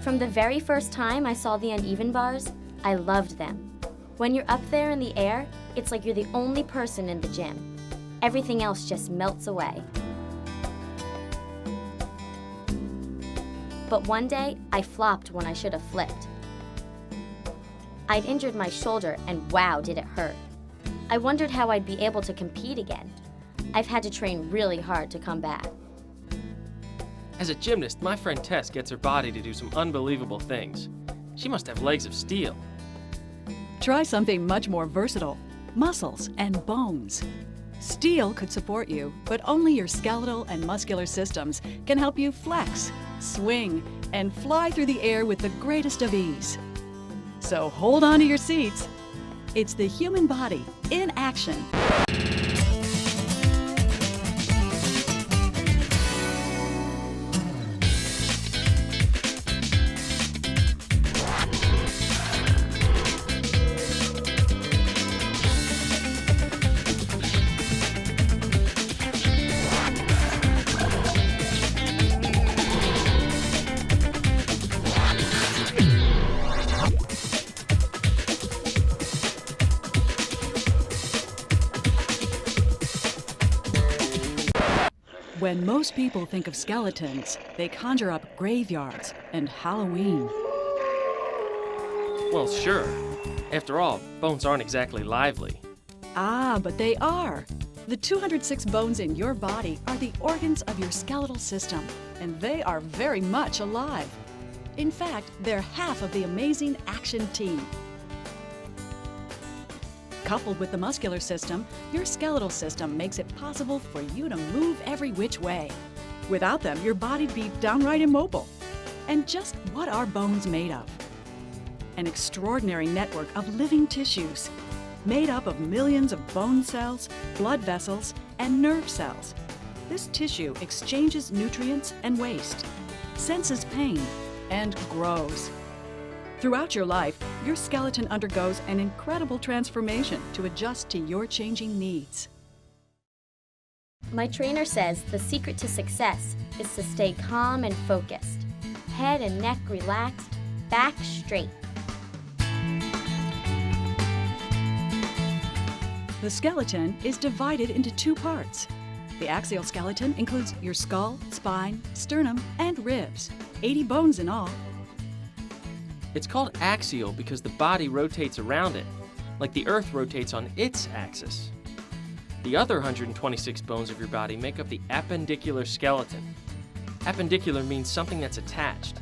From the very first time I saw the uneven bars, I loved them. When you're up there in the air, it's like you're the only person in the gym. Everything else just melts away. But one day, I flopped when I should have flipped. I'd injured my shoulder, and wow, did it hurt. I wondered how I'd be able to compete again. I've had to train really hard to come back. As a gymnast, my friend Tess gets her body to do some unbelievable things. She must have legs of steel. Try something much more versatile: muscles and bones. Steel could support you, but only your skeletal and muscular systems can help you flex, swing, and fly through the air with the greatest of ease. So hold on to your seats. It's the human body in action. When most people think of skeletons, they conjure up graveyards and Halloween. Well, sure. After all, bones aren't exactly lively. Ah, but they are. The 206 bones in your body are the organs of your skeletal system, and they are very much alive. In fact, they're half of the amazing action team. Coupled with the muscular system, your skeletal system makes it possible for you to move every which way. Without them, your body'd be downright immobile. And just what are bones made of? An extraordinary network of living tissues, made up of millions of bone cells, blood vessels, and nerve cells. This tissue exchanges nutrients and waste, senses pain, and grows. Throughout your life, your skeleton undergoes an incredible transformation to adjust to your changing needs. My trainer says the secret to success is to stay calm and focused. Head and neck relaxed, back straight. The skeleton is divided into two parts. The axial skeleton includes your skull, spine, sternum, and ribs, 80 bones in all. It's called axial because the body rotates around it, like the Earth rotates on its axis. The other 126 bones of your body make up the appendicular skeleton. Appendicular means something that's attached.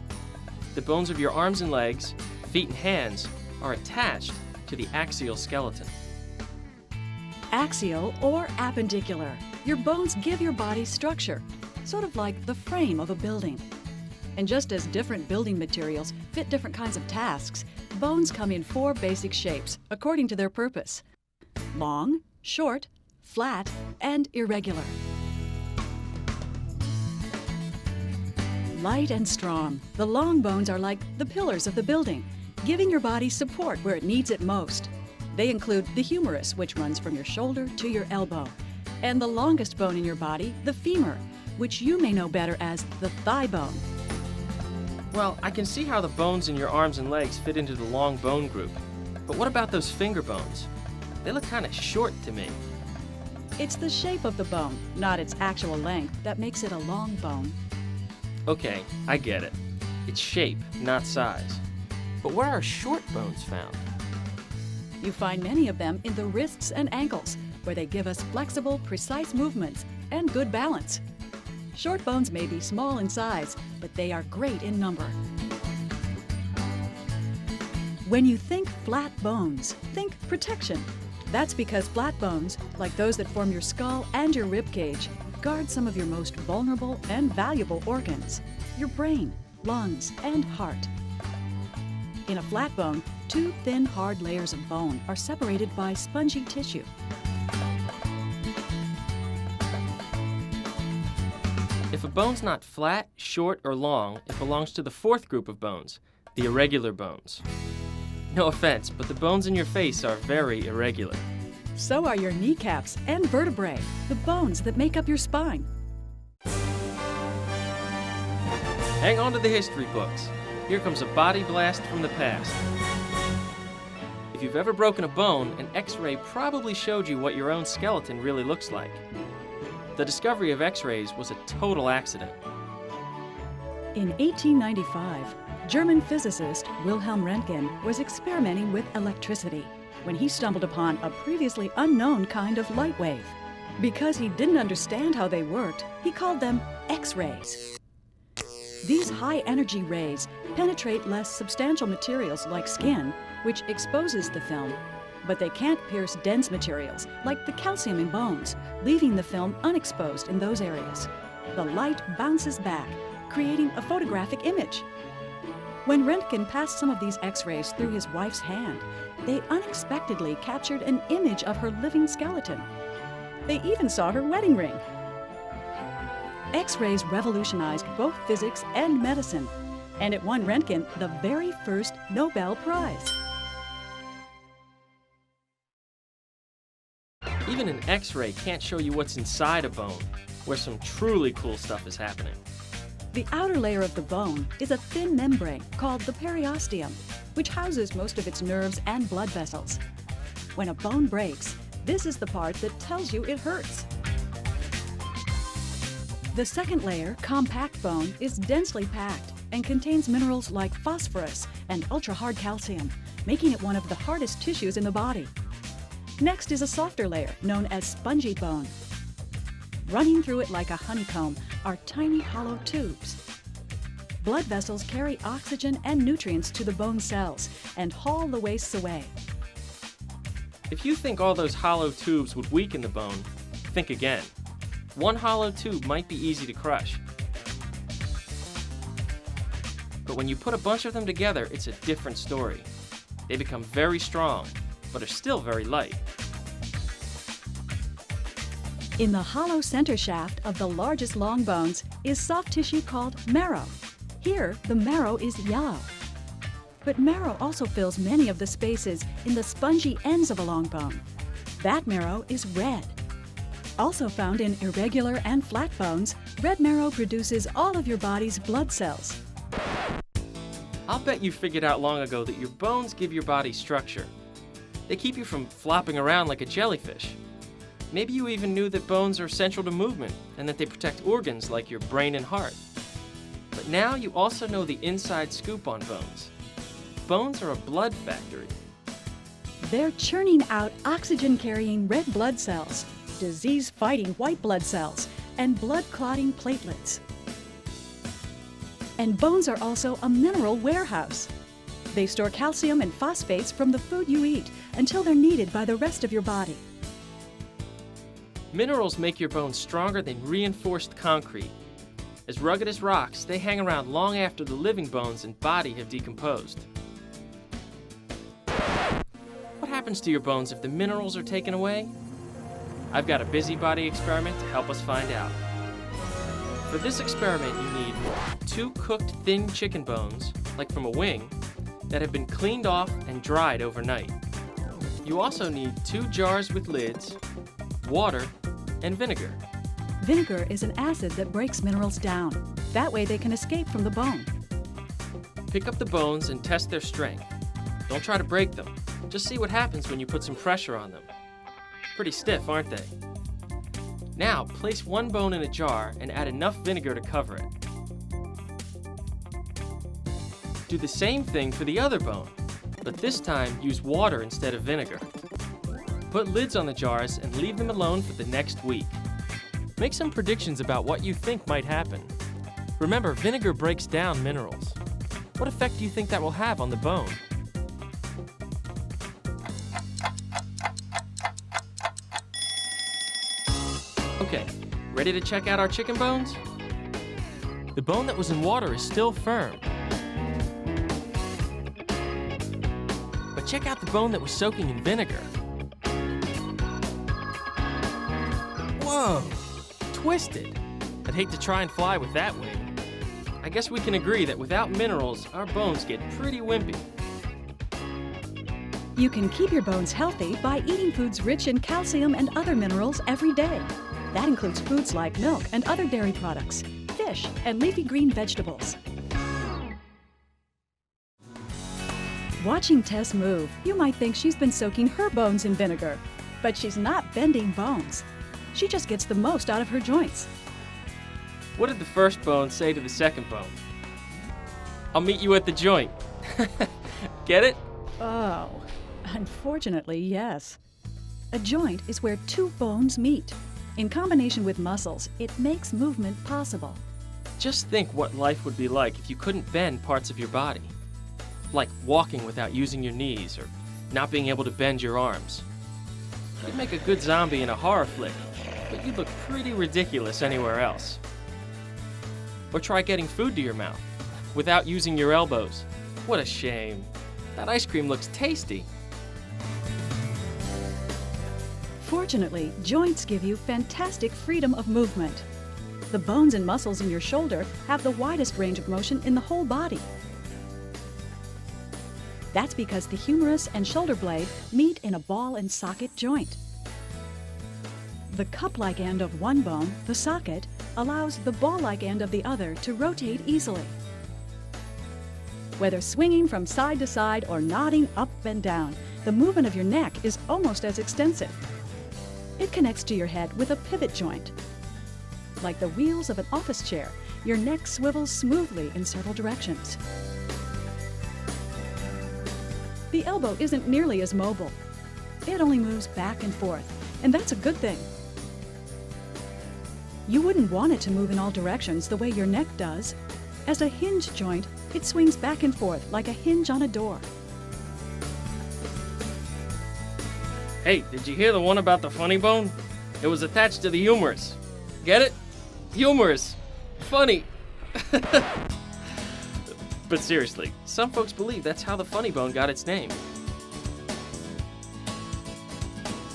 The bones of your arms and legs, feet and hands are attached to the axial skeleton. Axial or appendicular. Your bones give your body structure, sort of like the frame of a building. And just as different building materials fit different kinds of tasks, bones come in 4 basic shapes according to their purpose: long, short, flat, and irregular. Light and strong, the long bones are like the pillars of the building, giving your body support where it needs it most. They include the humerus, which runs from your shoulder to your elbow, and the longest bone in your body, the femur, which you may know better as the thigh bone. Well, I can see how the bones in your arms and legs fit into the long bone group. But what about those finger bones? They look kind of short to me. It's the shape of the bone, not its actual length, that makes it a long bone. Okay, I get it. It's shape, not size. But where are short bones found? You find many of them in the wrists and ankles, where they give us flexible, precise movements and good balance. Short bones may be small in size, but they are great in number. When you think flat bones, think protection. That's because flat bones, like those that form your skull and your rib cage, guard some of your most vulnerable and valuable organs: your brain, lungs, and heart. In a flat bone, 2 thin, hard layers of bone are separated by spongy tissue. If a bone's not flat, short, or long, it belongs to the 4th group of bones, the irregular bones. No offense, but the bones in your face are very irregular. So are your kneecaps and vertebrae, the bones that make up your spine. Hang on to the history books. here comes a body blast from the past. If you've ever broken a bone, an X-ray probably showed you what your own skeleton really looks like. The discovery of X-rays was a total accident. In 1895, German physicist Wilhelm Röntgen was experimenting with electricity when he stumbled upon a previously unknown kind of light wave. Because he didn't understand how they worked, he called them X-rays. These high-energy rays penetrate less substantial materials like skin, which exposes the film, but they can't pierce dense materials like the calcium in bones, leaving the film unexposed in those areas. The light bounces back, creating a photographic image. When Röntgen passed some of these X-rays through his wife's hand, they unexpectedly captured an image of her living skeleton. They even saw her wedding ring. X-rays revolutionized both physics and medicine, and it won Röntgen the very first Nobel Prize. Even an X-ray can't show you what's inside a bone, where some truly cool stuff is happening. The outer layer of the bone is a thin membrane called the periosteum, which houses most of its nerves and blood vessels. When a bone breaks, this is the part that tells you it hurts. The second layer, compact bone, is densely packed and contains minerals like phosphorus and ultra-hard calcium, making it one of the hardest tissues in the body. Next is a softer layer known as spongy bone. Running through it like a honeycomb are tiny hollow tubes. Blood vessels carry oxygen and nutrients to the bone cells and haul the wastes away. If you think all those hollow tubes would weaken the bone, think again. One hollow tube might be easy to crush. But when you put a bunch of them together, it's a different story. They become very strong, but are still very light. In the hollow center shaft of the largest long bones is soft tissue called marrow. Here, the marrow is yellow. But marrow also fills many of the spaces in the spongy ends of a long bone. That marrow is red. Also found in irregular and flat bones, red marrow produces all of your body's blood cells. I'll bet you figured out long ago that your bones give your body structure. They keep you from flopping around like a jellyfish. Maybe you even knew that bones are central to movement and that they protect organs like your brain and heart. But now you also know the inside scoop on bones. Bones are a blood factory. They're churning out oxygen-carrying red blood cells, disease-fighting white blood cells, and blood-clotting platelets. And bones are also a mineral warehouse. They store calcium and phosphates from the food you eat until they're needed by the rest of your body. Minerals make your bones stronger than reinforced concrete. As rugged as rocks, they hang around long after the living bones and body have decomposed. What happens to your bones if the minerals are taken away? I've got a busybody experiment to help us find out. For this experiment, you need 2 cooked thin chicken bones, like from a wing, that have been cleaned off and dried overnight. You also need 2 jars with lids, water, and vinegar. Vinegar is an acid that breaks minerals down. That way they can escape from the bone. Pick up the bones and test their strength. Don't try to break them. Just see what happens when you put some pressure on them. Pretty stiff, aren't they? Now, place one bone in a jar and add enough vinegar to cover it. Do the same thing for the other bone, but this time use water instead of vinegar. Put lids on the jars and leave them alone for the next week. Make some predictions about what you think might happen. Remember, vinegar breaks down minerals. What effect do you think that will have on the bone? Okay, ready to check out our chicken bones? The bone that was in water is still firm. But check out the bone that was soaking in vinegar. Whoa! Twisted. I'd hate to try and fly with that wing. I guess we can agree that without minerals, our bones get pretty wimpy. You can keep your bones healthy by eating foods rich in calcium and other minerals every day. That includes foods like milk and other dairy products, fish, and leafy green vegetables. Watching Tess move, you might think she's been soaking her bones in vinegar, but she's not bending bones. She just gets the most out of her joints. What did the first bone say to the second bone? I'll meet you at the joint. Get it? Oh, unfortunately, yes. A joint is where two bones meet. In combination with muscles, it makes movement possible. Just think what life would be like if you couldn't bend parts of your body. Like walking without using your knees or not being able to bend your arms. You'd make a good zombie in a horror flick, but you'd look pretty ridiculous anywhere else. Or try getting food to your mouth without using your elbows. What a shame. That ice cream looks tasty. Fortunately, joints give you fantastic freedom of movement. The bones and muscles in your shoulder have the widest range of motion in the whole body. That's because the humerus and shoulder blade meet in a ball and socket joint. The cup-like end of one bone, the socket, allows the ball-like end of the other to rotate easily. Whether swinging from side to side or nodding up and down, the movement of your neck is almost as extensive. It connects to your head with a pivot joint. Like the wheels of an office chair, your neck swivels smoothly in several directions. The elbow isn't nearly as mobile. It only moves back and forth, and that's a good thing. You wouldn't want it to move in all directions the way your neck does. As a hinge joint, it swings back and forth like a hinge on a door. Hey, did you hear the one about the funny bone? It was attached to the humerus. Get it? Humerus. Funny. But seriously, some folks believe that's how the funny bone got its name.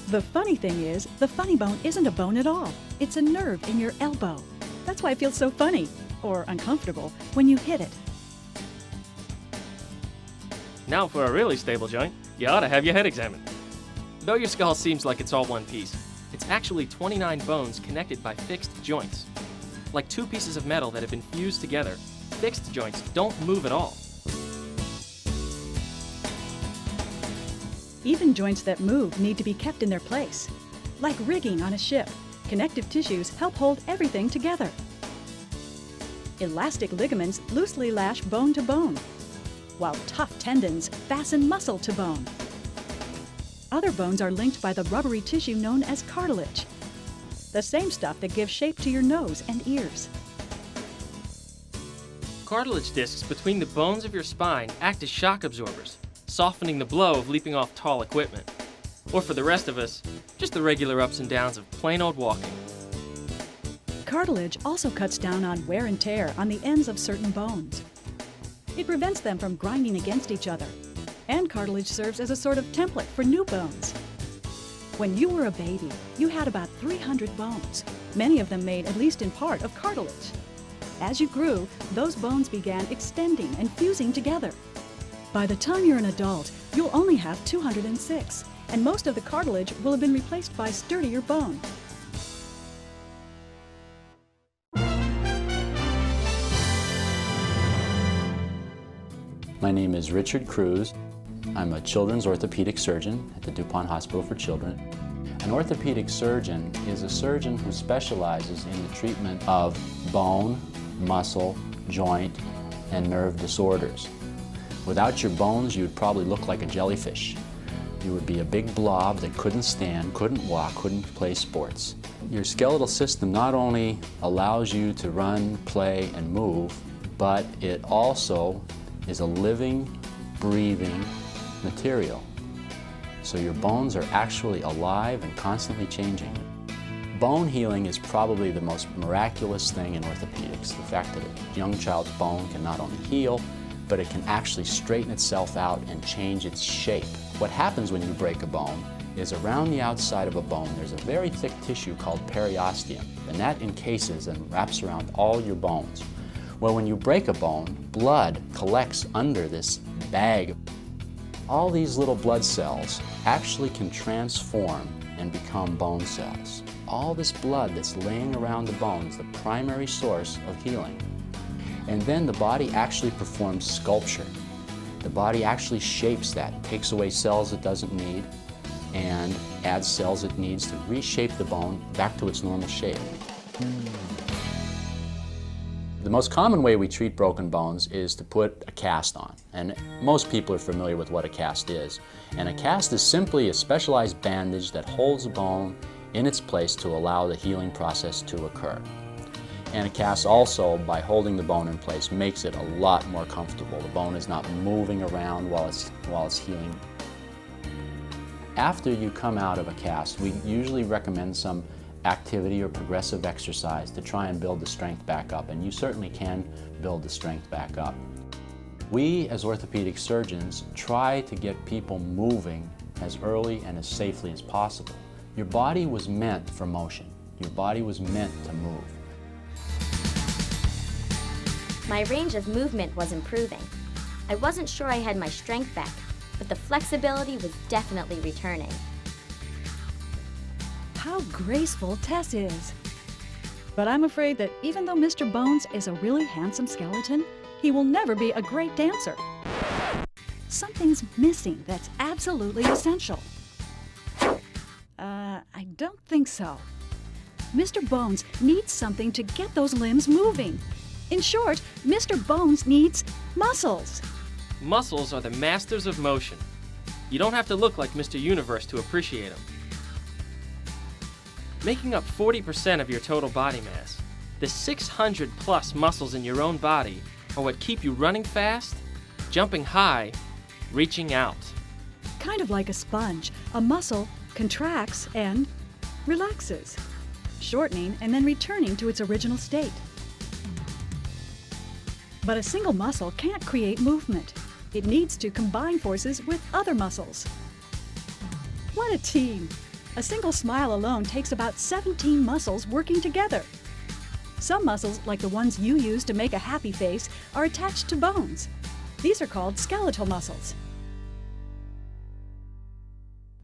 The funny thing is, the funny bone isn't a bone at all. It's a nerve in your elbow. That's why it feels so funny, or uncomfortable, when you hit it. Now for a really stable joint, you ought to have your head examined. Though your skull seems like it's all one piece, it's actually 29 bones connected by fixed joints. Like two pieces of metal that have been fused together, fixed joints don't move at all. Even joints that move need to be kept in their place. Like rigging on a ship, connective tissues help hold everything together. Elastic ligaments loosely lash bone to bone, while tough tendons fasten muscle to bone. Other bones are linked by the rubbery tissue known as cartilage, the same stuff that gives shape to your nose and ears. Cartilage discs between the bones of your spine act as shock absorbers, softening the blow of leaping off tall equipment. Or for the rest of us, just the regular ups and downs of plain old walking. Cartilage also cuts down on wear and tear on the ends of certain bones. It prevents them from grinding against each other. And cartilage serves as a sort of template for new bones. When you were a baby, you had about 300 bones, many of them made at least in part of cartilage. As you grew, those bones began extending and fusing together. By the time you're an adult, you'll only have 206, and most of the cartilage will have been replaced by sturdier bone. My name is Richard Cruz. I'm a children's orthopedic surgeon at the DuPont Hospital for Children. An orthopedic surgeon is a surgeon who specializes in the treatment of bone, muscle, joint, and nerve disorders. Without your bones, you'd probably look like a jellyfish. You would be a big blob that couldn't stand, couldn't walk, couldn't play sports. Your skeletal system not only allows you to run, play, and move, but it also is a living, breathing material. So your bones are actually alive and constantly changing. Bone healing is probably the most miraculous thing in orthopedics. The fact that a young child's bone can not only heal, but it can actually straighten itself out and change its shape. What happens when you break a bone is around the outside of a bone there's a very thick tissue called periosteum, and that encases and wraps around all your bones. Well, when you break a bone, blood collects under this bag. All these little blood cells actually can transform and become bone cells. All this blood that's laying around the bone is the primary source of healing. And then the body actually performs sculpture. the body actually shapes that. It takes away cells it doesn't need and adds cells it needs to reshape the bone back to its normal shape. The most common way we treat broken bones is to put a cast on, and most people are familiar with what a cast is. And a cast is simply a specialized bandage that holds the bone in its place to allow the healing process to occur. And a cast also, by holding the bone in place, makes it a lot more comfortable. The bone is not moving around while it's healing. After you come out of a cast, we usually recommend some activity or progressive exercise to try and build the strength back up, and you certainly can build the strength back up. We, as orthopedic surgeons, try to get people moving as early and as safely as possible. Your body was meant for motion. Your body was meant to move. My range of movement was improving. I wasn't sure I had my strength back, but the flexibility was definitely returning. How graceful Tess is. But I'm afraid that even though Mr. Bones is a really handsome skeleton, he will never be a great dancer. Something's missing that's absolutely essential. I don't think so. Mr. Bones needs something to get those limbs moving. In short, Mr. Bones needs muscles. Muscles are the masters of motion. You don't have to look like Mr. Universe to appreciate them. Making up 40% of your total body mass, the 600 plus muscles in your own body are what keep you running fast, jumping high, reaching out. Kind of like a sponge, a muscle contracts and relaxes, shortening and then returning to its original state. But a single muscle can't create movement. It needs to combine forces with other muscles. What a team! A single smile alone takes about 17 muscles working together. Some muscles, like the ones you use to make a happy face, are attached to bones. These are called skeletal muscles.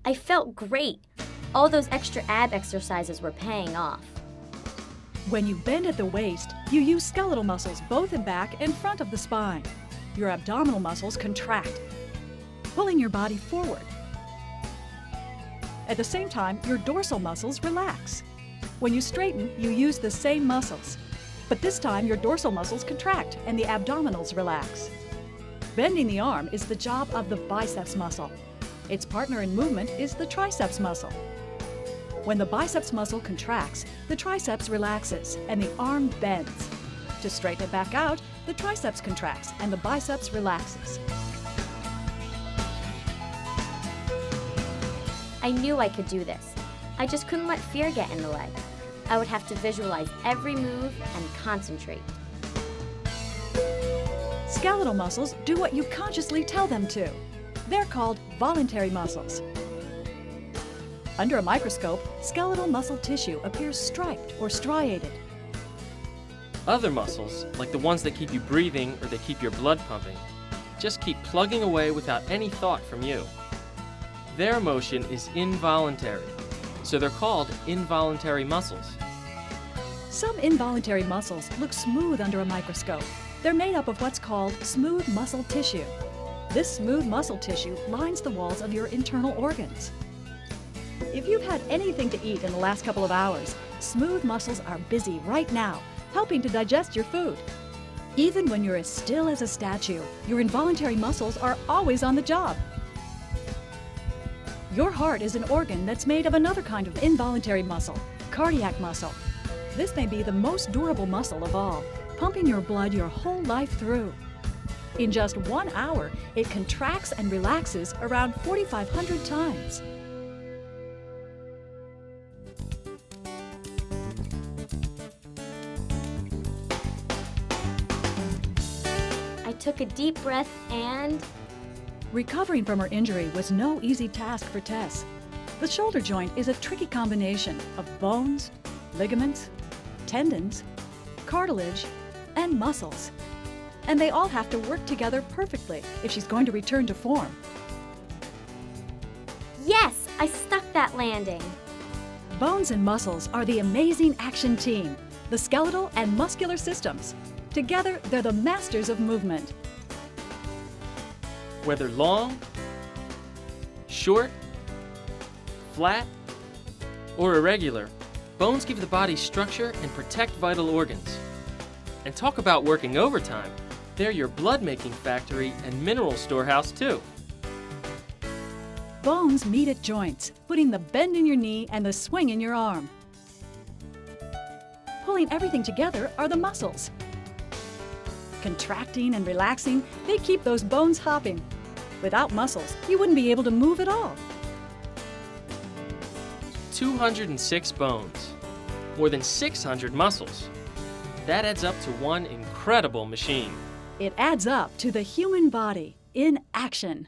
I felt great. All those extra ab exercises were paying off. When you bend at the waist, you use skeletal muscles both in back and front of the spine. Your abdominal muscles contract, pulling your body forward. At the same time, your dorsal muscles relax. When you straighten, you use the same muscles. But this time, your dorsal muscles contract and the abdominals relax. Bending the arm is the job of the biceps muscle. Its partner in movement is the triceps muscle. When the biceps muscle contracts, the triceps relaxes and the arm bends. To straighten it back out, the triceps contracts and the biceps relaxes. I knew I could do this. I just couldn't let fear get in the way. I would have to visualize every move and concentrate. Skeletal muscles do what you consciously tell them to. They're called voluntary muscles. Under a microscope, skeletal muscle tissue appears striped or striated. Other muscles, like the ones that keep you breathing or that keep your blood pumping, just keep plugging away without any thought from you. Their motion is involuntary, so they're called involuntary muscles. Some involuntary muscles look smooth under a microscope. They're made up of what's called smooth muscle tissue. This smooth muscle tissue lines the walls of your internal organs. If you've had anything to eat in the last couple of hours, smooth muscles are busy right now, helping to digest your food. Even when you're as still as a statue, your involuntary muscles are always on the job. Your heart is an organ that's made of another kind of involuntary muscle, cardiac muscle. This may be the most durable muscle of all, pumping your blood your whole life through. In just 1 hour, it contracts and relaxes around 4,500 times. I took a deep breath and Recovering from her injury was no easy task for Tess. The shoulder joint is a tricky combination of bones, ligaments, tendons, cartilage, and muscles. And they all have to work together perfectly if she's going to return to form. yes, I stuck that landing. Bones and muscles are the amazing action team, the skeletal and muscular systems. Together, they're the masters of movement. Whether long, short, flat, or irregular, bones give the body structure and protect vital organs. And talk about working overtime. They're your blood-making factory and mineral storehouse too. Bones meet at joints, putting the bend in your knee and the swing in your arm. Pulling everything together are the muscles. Contracting and relaxing, they keep those bones hopping. Without muscles, you wouldn't be able to move at all. 206 bones, more than 600 muscles. That adds up to one incredible machine. It adds up to the human body in action.